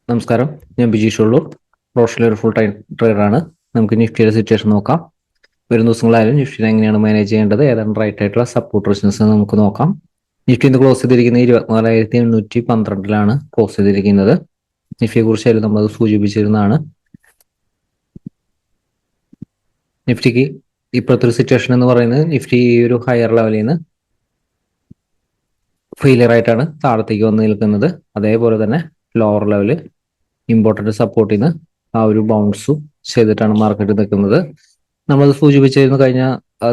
നമസ്കാരം, ഞാൻ ബിജീഷ് ഉള്ളൂർ. റോഷനിലെ ഒരു ഫുൾ ടൈം ട്രേഡറാണ്. നമുക്ക് നിഫ്റ്റിയുടെ സിറ്റുവേഷൻ നോക്കാം. വരും ദിവസങ്ങളായാലും നിഫ്റ്റിനെ എങ്ങനെയാണ് മാനേജ് ചെയ്യേണ്ടത്, ഏതാണ് റൈറ്റ് ആയിട്ടുള്ള സപ്പോർട്ട് റെസിസ്റ്റൻസ് നമുക്ക് നോക്കാം. നിഫ്റ്റി ഇന്ന് ക്ലോസ് ചെയ്തിരിക്കുന്നത് 24,812 ക്ലോസ് ചെയ്തിരിക്കുന്നത്. നിഫ്റ്റിയെ കുറിച്ചായാലും നമ്മൾ സൂചിപ്പിച്ചിരുന്നതാണ്. നിഫ്റ്റിക്ക് ഇപ്പോഴത്തെ ഒരു സിറ്റുവേഷൻ എന്ന് പറയുന്നത് നിഫ്റ്റി ഈ ഒരു ഹയർ ലെവലിൽ നിന്ന് ഫെയിലിയർ ആയിട്ടാണ് താഴത്തേക്ക് വന്ന് നിൽക്കുന്നത്. അതേപോലെ തന്നെ ലോവർ ലെവല് ഇമ്പോർട്ടന്റ് സപ്പോർട്ടിൽ നിന്ന് ആ ഒരു ബൗൺസും ചെയ്തിട്ടാണ് മാർക്കറ്റ് നിൽക്കുന്നത്. നമ്മളത് സൂചിപ്പിച്ചിരുന്നു കഴിഞ്ഞ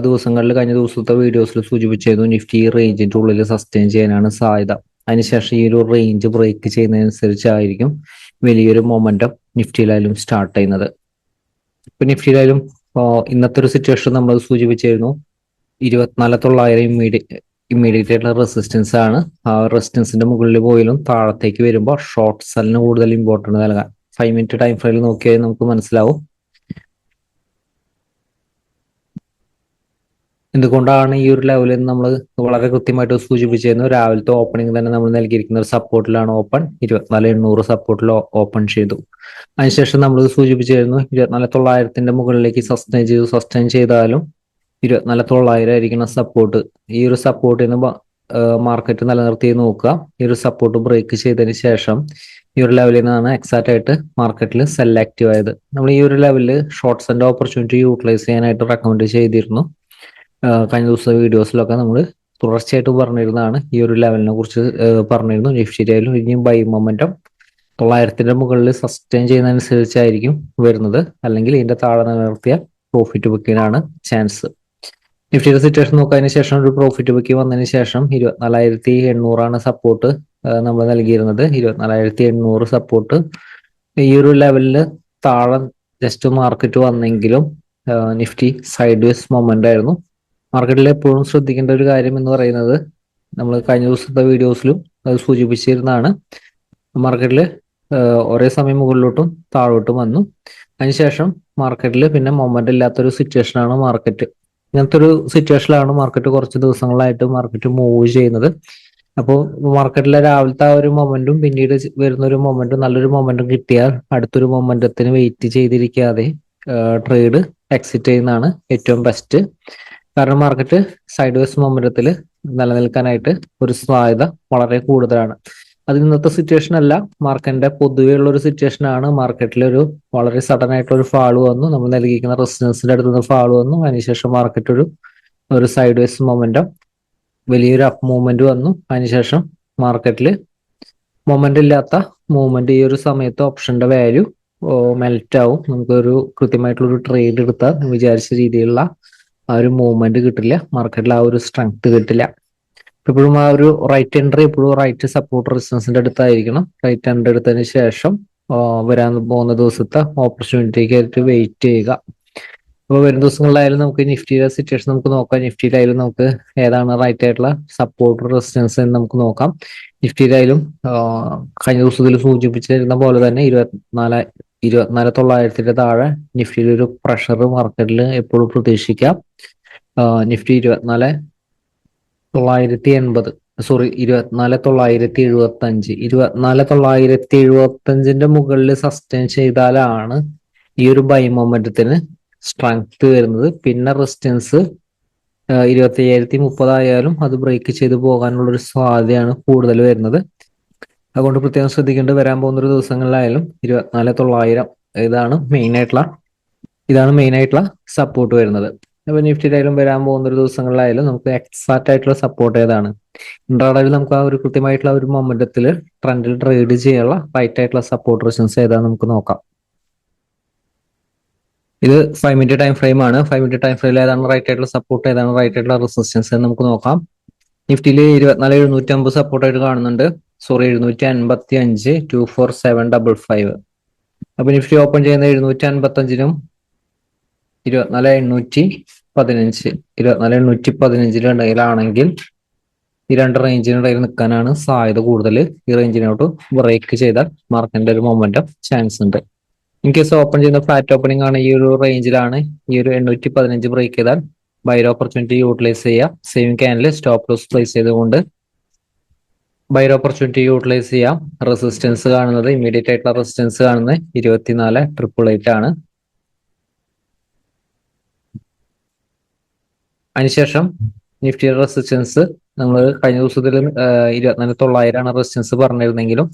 ദിവസത്തെ വീഡിയോസിൽ സൂചിപ്പിച്ചിരുന്നു നിഫ്റ്റി റേഞ്ചിന്റെ ഉള്ളിൽ സസ്റ്റെയിൻ ചെയ്യാനാണ് സാധ്യത. അതിനുശേഷം ഈ ഒരു റേഞ്ച് ബ്രേക്ക് ചെയ്യുന്നതനുസരിച്ചായിരിക്കും വലിയൊരു മൊമെന്റം നിഫ്റ്റിയിലായാലും സ്റ്റാർട്ട് ചെയ്യുന്നത്. ഇപ്പൊ നിഫ്റ്റിയിലായാലും ഇന്നത്തെ ഒരു സിറ്റുവേഷൻ നമ്മൾ സൂചിപ്പിച്ചിരുന്നു 24,900 ഇമ്മീഡിയറ്റ് ആയിട്ടുള്ള റെസിസ്റ്റൻസ് ആണ്. ആ റെസിസ്റ്റൻസിന്റെ മുകളിൽ പോയാലും താഴത്തേക്ക് വരുമ്പോൾ ഷോർട്ട് സെല്ലിന് കൂടുതൽ ഇമ്പോർട്ടൻസ് നൽകാം. 5 മിനിറ്റ് ടൈം ഫ്രെയിമിൽ നോക്കിയാൽ നമുക്ക് മനസ്സിലാവും എന്തുകൊണ്ടാണ് ഈ ഒരു ലെവലിൽ നമ്മൾ വളരെ കൃത്യമായിട്ട് സൂചിപ്പിച്ചിരുന്നു. രാവിലത്തെ ഓപ്പണിംഗ് തന്നെ നമ്മൾ നൽകിയിരിക്കുന്ന ഒരു സപ്പോർട്ടിലാണ് ഓപ്പൺ 24,800 സപ്പോർട്ടിൽ ഓപ്പൺ ചെയ്തു. അതിനുശേഷം നമ്മൾ സൂചിപ്പിച്ചിരുന്നു 24,900 മുകളിലേക്ക് സസ്റ്റെയിൻ ചെയ്താലും 24,900 ആയിരിക്കണം സപ്പോർട്ട്. ഈ ഒരു സപ്പോർട്ടിന് മാർക്കറ്റ് നിലനിർത്തി നോക്കുക. ഈ ഒരു സപ്പോർട്ട് ബ്രേക്ക് ചെയ്തതിന് ശേഷം ഈ ഒരു ലെവലിൽ നിന്നാണ് എക്സാക്ട് ആയിട്ട് മാർക്കറ്റിൽ സെൽ ആക്റ്റീവ് ആയത്. നമ്മൾ ഈ ഒരു ലെവലിൽ ഷോർട്ട്സിന്റെ ഓപ്പർച്യൂണിറ്റി യൂട്ടിലൈസ് ചെയ്യാനായിട്ട് റെക്കമെൻഡ് ചെയ്തിരുന്നു. കഴിഞ്ഞ ദിവസത്തെ വീഡിയോസിലൊക്കെ നമ്മൾ തുടർച്ചയായിട്ട് പറഞ്ഞിരുന്നതാണ്. ഈ ഒരു ലെവലിനെ കുറിച്ച് പറഞ്ഞിരുന്നു. നിഫ്റ്റിയിലും ഇനിയും ബൈ മൊമെന്റം 900 മുകളിൽ സസ്റ്റെയിൻ ചെയ്യുന്നതനുസരിച്ചായിരിക്കും വരുന്നത്. അല്ലെങ്കിൽ ഇതിന്റെ താഴെ നിലനിർത്തിയ പ്രോഫിറ്റ് ബുക്കിനാണ് ചാൻസ്. നിഫ്റ്റിയുടെ സിറ്റുവേഷൻ നോക്കിയതിനു ശേഷം ഒരു പ്രോഫിറ്റ് ബുക്കിംഗ് വന്നതിന് ശേഷം 24,800 സപ്പോർട്ട് നമ്മൾ നൽകിയിരുന്നത്. 24,800 സപ്പോർട്ട് ഈ ഒരു ലെവലില് താഴെ ജസ്റ്റ് മാർക്കറ്റ് വന്നെങ്കിലും നിഫ്റ്റി സൈഡ് വേസ് മൊമെന്റ് ആയിരുന്നു. മാർക്കറ്റിൽ എപ്പോഴും ശ്രദ്ധിക്കേണ്ട ഒരു കാര്യം എന്ന് പറയുന്നത് നമ്മൾ കഴിഞ്ഞ ദിവസത്തെ വീഡിയോസിലും അത് സൂചിപ്പിച്ചിരുന്നതാണ്. മാർക്കറ്റിൽ ഒരേ സമയം മുകളിലോട്ടും താഴോട്ടും വന്നു. അതിനുശേഷം മാർക്കറ്റിൽ പിന്നെ മൊമെന്റ് ഇല്ലാത്തൊരു സിറ്റുവേഷനാണ് മാർക്കറ്റ്. ഇങ്ങനത്തെ ഒരു സിറ്റുവേഷനിലാണ് മാർക്കറ്റ് കുറച്ച് ദിവസങ്ങളായിട്ട് മാർക്കറ്റ് മൂവ് ചെയ്യുന്നത്. അപ്പോൾ മാർക്കറ്റിലെ രാവിലത്തെ ആ ഒരു മൊമെന്റും പിന്നീട് വരുന്ന ഒരു മൊമെന്റും നല്ലൊരു മൊമെന്റും കിട്ടിയാൽ അടുത്തൊരു മൊമെന്റത്തിന് വെയിറ്റ് ചെയ്തിരിക്കാതെ ട്രേഡ് എക്സിറ്റ് ചെയ്യുന്നതാണ് ഏറ്റവും ബെസ്റ്റ്. കാരണം മാർക്കറ്റ് സൈഡ് വേസ് മൊമെന്റത്തിൽ നിലനിൽക്കാനായിട്ട് ഒരു സാധ്യത വളരെ കൂടുതലാണ്. അത് ഇന്നത്തെ സിറ്റുവേഷൻ അല്ല, മാർക്കറ്റിന്റെ പൊതുവെയുള്ള ഒരു സിറ്റുവേഷൻ ആണ്. മാർക്കറ്റിൽ ഒരു വളരെ സഡൻ ആയിട്ടുള്ള ഒരു ഫാൾ വന്നു, നമ്മൾ നൽകിയിരിക്കുന്ന റെസിസ്റ്റൻസിന്റെ അടുത്ത് നിന്ന് ഫാൾ വന്നു. അതിനുശേഷം മാർക്കറ്റ് ഒരു സൈഡ് വേസ് മൊമെന്റം വലിയൊരു അപ്പ് മൂവ്മെന്റ് വന്നു. അതിനുശേഷം മാർക്കറ്റിൽ മൊമെന്റ് ഇല്ലാത്ത മൂവ്മെന്റ് ഈ ഒരു സമയത്ത് ഓപ്ഷന്റെ വാല്യൂ മെൽറ്റ് ആവും. നമുക്കൊരു കൃത്യമായിട്ടുള്ള ഒരു ട്രേഡ് എടുത്താൽ വിചാരിച്ച രീതിയിലുള്ള ആ ഒരു മൂവ്മെന്റ് കിട്ടില്ല. മാർക്കറ്റിൽ ആ ഒരു സ്ട്രെങ്ത് കിട്ടില്ല. എപ്പോഴും ആ ഒരു റൈറ്റ് എൻട്രി എപ്പോഴും റൈറ്റ് സപ്പോർട്ട് റെസിസ്റ്റൻസിന്റെ അടുത്തായിരിക്കണം. റൈറ്റ് എൻട്രി എടുത്തതിന് ശേഷം വരാൻ പോകുന്ന ദിവസത്തെ ഓപ്പർച്യൂണിറ്റിക്ക് ആയിട്ട് വെയിറ്റ് ചെയ്യുക. അപ്പോൾ വരും ദിവസങ്ങളിലായാലും നമുക്ക് നിഫ്റ്റിയുടെ സിറ്റുവേഷൻ നമുക്ക് നോക്കാം. നിഫ്റ്റിയിലായാലും നമുക്ക് ഏതാണ് റൈറ്റ് ആയിട്ടുള്ള സപ്പോർട്ട് റെസിസ്റ്റൻസ് എന്ന് നമുക്ക് നോക്കാം. നിഫ്റ്റിയിലായാലും കഴിഞ്ഞ ദിവസത്തിൽ സൂചിപ്പിച്ചിരുന്ന പോലെ തന്നെ 24,900 താഴെ നിഫ്റ്റിയിൽ ഒരു പ്രഷർ മാർക്കറ്റിൽ എപ്പോഴും പ്രതീക്ഷിക്കാം. നിഫ്റ്റി 24,975 മുകളിൽ സസ്റ്റെയിൻ ചെയ്താലാണ് ഈ ഒരു ബൈ മൊമെന്റത്തിന് സ്ട്രെങ്ത് വരുന്നത്. പിന്നെ റെസിസ്റ്റൻസ് 25,030 ആയാലും അത് ബ്രേക്ക് ചെയ്ത് പോകാനുള്ള ഒരു സാധ്യതയാണ് കൂടുതൽ വരുന്നത്. അതുകൊണ്ട് പ്രത്യേകം ശ്രദ്ധിക്കേണ്ടി വരാൻ പോകുന്ന ഒരു ദിവസങ്ങളിലായാലും 24,900 ഇതാണ് മെയിൻ ആയിട്ടുള്ള സപ്പോർട്ട് വരുന്നത്. അപ്പൊ നിഫ്റ്റിയിലായാലും വരാൻ പോകുന്ന ഒരു ദിവസങ്ങളിലായാലും നമുക്ക് എക്സാക്ട് ആയിട്ടുള്ള സപ്പോർട്ട് ഏതാണ്, ഇൻട്രാഡേയിൽ നമുക്ക് ആ ഒരു കൃത്യമായിട്ടുള്ള ഒരു മൊമെന്റത്തിൽ ട്രെൻഡിൽ ട്രേഡ് ചെയ്യാനുള്ള റൈറ്റ് ആയിട്ടുള്ള സപ്പോർട്ട് റെസിസ്റ്റൻസ് ഏതാണ് നമുക്ക് നോക്കാം. ഇത് 5 മിനിറ്റ് ടൈം ഫ്രെയിം ആണ്. 5 മിനിറ്റ് ടൈം ഫ്രെയിമിൽ ഏതാണ് റൈറ്റ് ആയിട്ടുള്ള സപ്പോർട്ട്, ഏതാണ് റൈറ്റ് ആയിട്ടുള്ള റെസിസ്റ്റൻസ് എന്ന് നമുക്ക് നോക്കാം. നിഫ്റ്റിയിൽ 24,750 സപ്പോർട്ടായിട്ട് കാണുന്നുണ്ട്. 755 24755. അപ്പൊ നിഫ്റ്റി ഓപ്പൺ ചെയ്യുന്ന 755-നും 24,815 ഇടയിലാണെങ്കിൽ ഈ രണ്ട് റേഞ്ചിനിടയിൽ നിൽക്കാനാണ് സാധ്യത കൂടുതൽ. ഈ റേഞ്ചിനോട്ട് ബ്രേക്ക് ചെയ്താൽ മാർക്കറ്റിന്റെ ഒരു മൊമെന്റം ചാൻസ് ഉണ്ട്. ഇൻ കേസ് ഓപ്പൺ ചെയ്യുന്ന ഫ്ലാറ്റ് ഓപ്പണിംഗ് ആണ്, ഈ ഒരു റേഞ്ചിലാണ്, ഈ ഒരു 815 ബ്രേക്ക് ചെയ്താൽ ബൈ ഓപ്പർച്യൂണിറ്റി യൂട്ടിലൈസ് ചെയ്യുക. സെയിം ക്യാനിൽ സ്റ്റോപ്പ് ലോസ് പ്ലേസ് ചെയ്തുകൊണ്ട് ബൈർ ഓപ്പർച്യൂണിറ്റി യൂട്ടിലൈസ് ചെയ്യാം. റെസിസ്റ്റൻസ് കാണുന്നത് ഇമ്മീഡിയറ്റ് ആയിട്ടുള്ള റെസിസ്റ്റൻസ് കാണുന്നത് 24,888 ആണ്. അതിനുശേഷം നിഫ്റ്റിയുടെ റെസിസ്റ്റൻസ് നമ്മൾ കഴിഞ്ഞ ദിവസത്തിൽ 24,900 റെസിസ്റ്റൻസ് പറഞ്ഞിരുന്നെങ്കിലും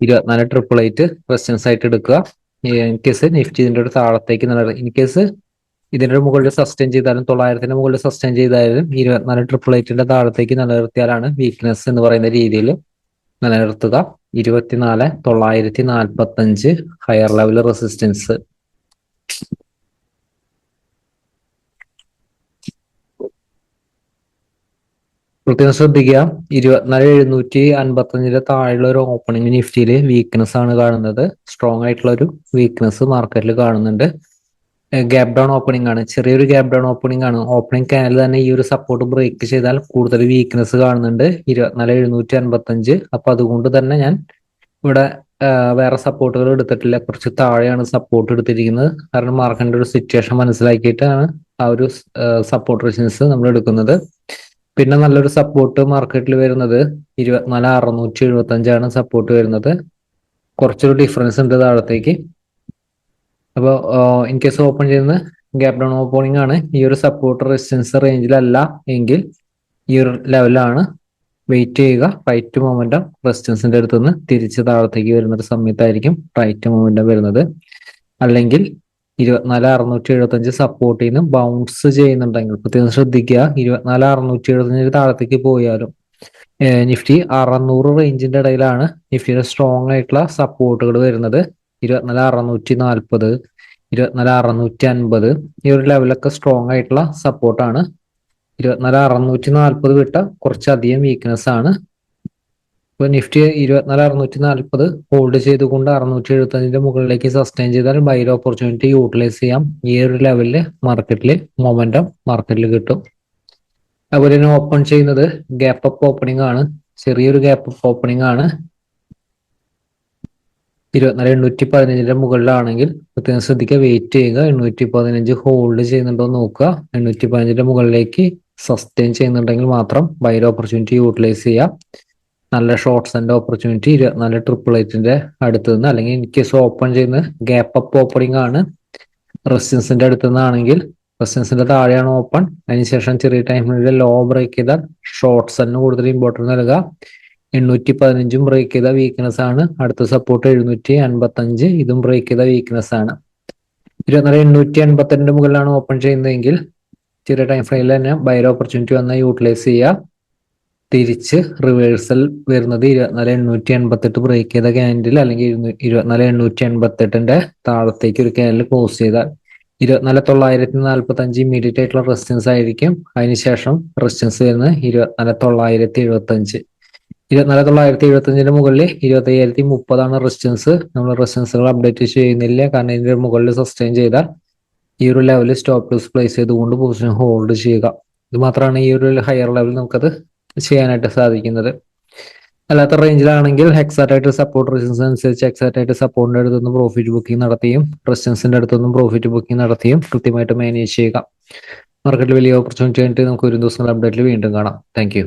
24,888 റെസിസ്റ്റൻസ് ആയിട്ട് എടുക്കുക. ഇൻ കേസ് നിഫ്റ്റി ഇതിന്റെ ഒരു താഴത്തേക്ക് ഇൻ കേസ് ഇതിന്റെ മുകളിൽ സസ്റ്റെയിൻ ചെയ്താലും 900-ന്റെ മുകളിൽ സസ്റ്റെയിൻ ചെയ്താലും 24,888ന്റെ താഴത്തേക്ക് നിലനിർത്തിയാലാണ് വീക്ക്നെസ് എന്ന് പറയുന്ന രീതിയിൽ നിലനിർത്തുക. 24,945 ഹയർ ലെവൽ റെസിസ്റ്റൻസ്. പ്രത്യേകം ശ്രദ്ധിക്കുക, 24,755 താഴെയുള്ള ഒരു ഓപ്പണിംഗ് നിഫ്റ്റിയിൽ വീക്ക്നെസ് ആണ് കാണുന്നത്. സ്ട്രോങ് ആയിട്ടുള്ള ഒരു വീക്ക്നെസ് മാർക്കറ്റിൽ കാണുന്നുണ്ട്. ഗ്യാപ് ഡൗൺ ഓപ്പണിംഗ് ആണ്, ചെറിയൊരു ഗ്യാപ് ഡൗൺ ഓപ്പണിംഗ് ആണ്. ഓപ്പണിംഗ് ക്യാനിൽ തന്നെ ഈ ഒരു സപ്പോർട്ട് ബ്രേക്ക് ചെയ്താൽ കൂടുതൽ വീക്ക്നെസ് കാണുന്നുണ്ട് 24,755. അപ്പൊ അതുകൊണ്ട് തന്നെ ഞാൻ ഇവിടെ വേറെ സപ്പോർട്ടുകൾ എടുത്തിട്ടില്ല, കുറച്ച് താഴെയാണ് സപ്പോർട്ട് എടുത്തിരിക്കുന്നത്. കാരണം മാർക്കറ്റിന്റെ ഒരു സിറ്റുവേഷൻ മനസ്സിലാക്കിയിട്ടാണ് ആ ഒരു സപ്പോർട്ട് റെസിസ്റ്റൻസ് നമ്മൾ എടുക്കുന്നത്. പിന്നെ നല്ലൊരു സപ്പോർട്ട് മാർക്കറ്റിൽ വരുന്നത് 24,675 സപ്പോർട്ട് വരുന്നത്. കുറച്ചൊരു ഡിഫറൻസ് ഉണ്ട് താഴത്തേക്ക്. അപ്പോൾ ഇൻ കേസ് ഓപ്പൺ ചെയ്യുന്ന ഗ്യാപ് ഡൗൺ ഓപ്പണിംഗ് ആണ്, ഈ ഒരു സപ്പോർട്ട് റെസിസ്റ്റൻസ് റേഞ്ചിലല്ല എങ്കിൽ ഈ ഒരു ലെവലാണ് വെയിറ്റ് ചെയ്യുക. റൈറ്റ് മൊമെന്റം റെസിസ്റ്റൻസിന്റെ അടുത്ത് നിന്ന് തിരിച്ച് താഴത്തേക്ക് വരുന്ന ഒരു സമയത്തായിരിക്കും റൈറ്റ് മൊമെന്റം വരുന്നത്. അല്ലെങ്കിൽ 24,675 സപ്പോർട്ടിൽ നിന്ന് ബൗൺസ് ചെയ്യുന്നുണ്ടെങ്കിൽ പ്രത്യേകം ശ്രദ്ധിക്കുക. 24,675 താഴത്തേക്ക് പോയാലും നിഫ്റ്റി 600 റേഞ്ചിന്റെ ഇടയിലാണ് നിഫ്റ്റിയുടെ സ്ട്രോങ് ആയിട്ടുള്ള സപ്പോർട്ടുകൾ വരുന്നത്. 24,640, 24,650 ഈ ഒരു ലെവലൊക്കെ സ്ട്രോങ് ആയിട്ടുള്ള സപ്പോർട്ടാണ്. 24,640 വിട്ട കുറച്ചധികം വീക്ക്നെസ് ആണ്. ഇപ്പൊ നിഫ്റ്റി 24,640 ഹോൾഡ് ചെയ്തുകൊണ്ട് 675ന്റെ മുകളിലേക്ക് സസ്റ്റെയിൻ ചെയ്താൽ ബൈർ ഓപ്പർച്യൂണിറ്റി യൂട്ടിലൈസ് ചെയ്യാം. ഈ ഒരു ലെവലില് മാർക്കറ്റിൽ മൊമെന്റം മാർക്കറ്റിൽ കിട്ടും. അതുപോലെ തന്നെ ഓപ്പൺ ചെയ്യുന്നത് ഗ്യാപ്പ് അപ്പ് ഓപ്പണിംഗ് ആണ്, ചെറിയൊരു ഗ്യാപ്പ് അപ്പ് ഓപ്പണിംഗ് ആണ്. 24,815ന്റെ മുകളിലാണെങ്കിൽ പ്രത്യേകം ശ്രദ്ധിക്കുക, വെയിറ്റ് ചെയ്യുക. 815 ഹോൾഡ് ചെയ്യുന്നുണ്ടോ എന്ന് നോക്കുക. 815ന്റെ മുകളിലേക്ക് സസ്റ്റെയിൻ ചെയ്യുന്നുണ്ടെങ്കിൽ മാത്രം ബൈർ ഓപ്പർച്യൂണിറ്റി യൂട്ടിലൈസ് ചെയ്യാം. നല്ല ഷോർട്ട്സിന്റെ ഓപ്പർച്യൂണിറ്റി 24,888ന്റെ അടുത്ത് നിന്ന്, അല്ലെങ്കിൽ ഇൻ കേസ് ഓപ്പൺ ചെയ്യുന്ന ഗ്യാപ്പ് അപ്പ് ഓപ്പണിംഗ് ആണ്, റെസിസ്റ്റൻസിന്റെ അടുത്ത് നിന്നാണെങ്കിൽ റെസിസ്റ്റൻസിന്റെ താഴെയാണ് ഓപ്പൺ. അതിനുശേഷം ചെറിയ ടൈമിൽ ലോ ബ്രേക്ക് ചെയ്താൽ ഷോർട്ട്സിന് കൂടുതൽ ഇമ്പോർട്ടൻസ് നൽകുക. 815 ബ്രേക്ക് ചെയ്ത വീക്ക്നെസ് ആണ്. അടുത്ത സപ്പോർട്ട് 755, ഇതും ബ്രേക്ക് ചെയ്ത വീക്ക്നെസ് ആണ്. 24,882 മുകളിലാണ് ഓപ്പൺ ചെയ്യുന്നതെങ്കിൽ ചെറിയ ടൈം ഫ്രെയിമിൽ തന്നെ ബൈർ ഓപ്പർച്യൂണിറ്റി വന്നാൽ യൂട്ടിലൈസ് ചെയ്യുക. തിരിച്ച് റിവേഴ്സൽ വരുന്നത് 24,888 ബ്രേക്ക് ചെയ്ത ക്യാൻഡിൽ, അല്ലെങ്കിൽ 24,888ന്റെ താഴത്തേക്ക് ഒരു ക്യാൻഡിൽ ക്ലോസ് ചെയ്താൽ 24,945 ഇമ്മീഡിയറ്റ് ആയിട്ടുള്ള റെസിസ്റ്റൻസ് ആയിരിക്കും. അതിനുശേഷം റെസിസ്റ്റൻസ് വരുന്നത് 24,975. 24,975ന്റെ മുകളിൽ 25,030 റെസിസ്റ്റൻസ്. നമ്മൾ റെസിസ്റ്റൻസുകൾ അപ്ഡേറ്റ് ചെയ്യുന്നില്ല, കാരണം ഇതിന്റെ മുകളിൽ സസ്റ്റെയിൻ ചെയ്താൽ ഈ ഒരു ലെവലിൽ സ്റ്റോപ്പ് ലോസ് പ്ലേസ് ചെയ്തുകൊണ്ട് പൊസിഷൻ ഹോൾഡ് ചെയ്യുക. ഇത് മാത്രമാണ് ഈ ഒരു ഹയർ ലെവലിൽ നമുക്കത് ചെയ്യാനായിട്ട് സാധിക്കുന്നത്. അല്ലാത്ത റേഞ്ചിലാണെങ്കിൽ എക്സാക്റ്റ് സപ്പോർട്ട് റെസിസ്റ്റൻസ് അനുസരിച്ച് എക്സാക്റ്റ് സപ്പോർട്ടിന്റെ അടുത്തൊന്നും പ്രോഫിറ്റ് ബുക്കിംഗ് നടത്തിയും റെസിസ്റ്റൻസിന്റെ അടുത്തൊന്നും പ്രോഫിറ്റ് ബുക്കിംഗ് നടത്തിയും കൃത്യമായിട്ട് മാനേജ് ചെയ്യുക. മാർക്കറ്റിൽ വലിയ ഓപ്പർച്യൂണിറ്റി ആയിട്ട് നമുക്ക് ഒരു ദിവസം അപ്ഡേറ്റിൽ വീണ്ടും കാണാം. Thank you.